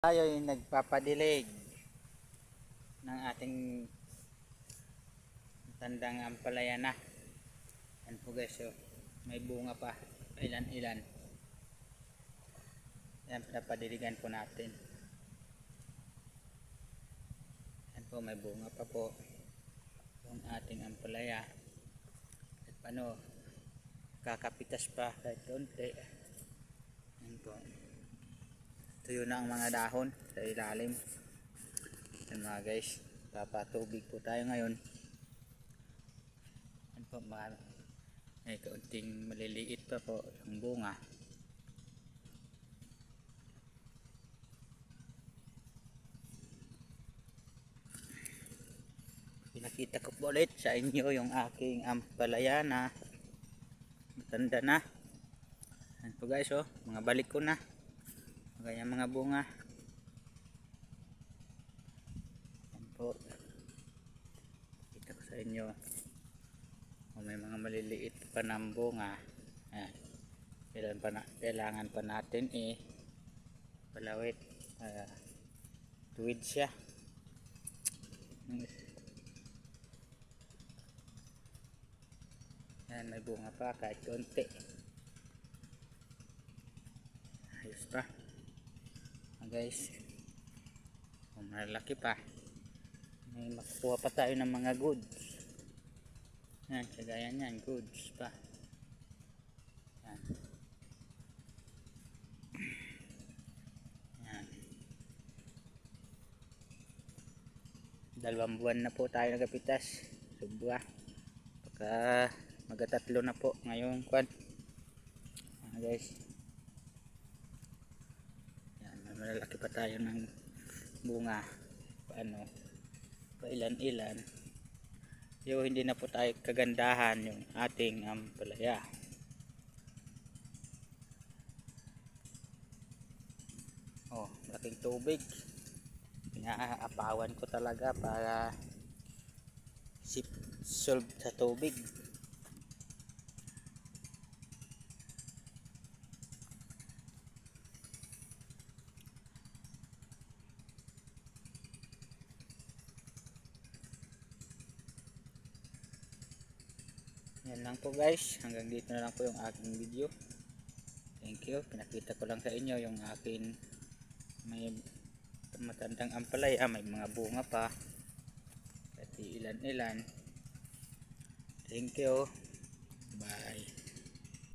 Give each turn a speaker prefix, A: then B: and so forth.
A: Tayo yung nagpapadilig ng ating tandang ampalaya na. Yan po guys, so, may bunga pa ilan-ilan. Yan, pinapadiligan po natin. Yan po, may bunga pa po yung ating ampalaya. At paano, kakapitas pa kahit konti. Yan po, tuyo na ang mga dahon sa ilalim. Yan mga guys, papatubig po tayo ngayon. Yan po, may kaunting maliliit pa po yung bunga. Pinakita ko po ulit sa inyo yung aking ampalaya na matanda na. Yan po guys, oh, mga balik ko na ganyan mga bunga. Yan po, kita ko sa inyo, oh, may mga maliliit pa ng bunga. Yan, kailangan pa natin palawit, tuwid siya. Yan, may bunga pa kahit konti. Ayos pa guys, malaki pa, may makukuha pa tayo ng mga goods. Yan, kagaya nyan, goods pa. Yan. Yan. 2 buwan na po tayo nagapitas, subwa, baka magatatlo na po ngayong kwan. Guys, malalaki pa tayo ng bunga, paano, pailan-ilan. Yung hindi na po tayo kagandahan yung ating ampalaya. Oh, malaking tubig, pinaapawan ko talaga para solve sa tubig. Yan lang po guys, hanggang dito na lang po yung aking video. Thank you, pinakita ko lang sa inyo yung akin may matandang ampalaya, may mga bunga pa at ilan-ilan. Thank you, bye.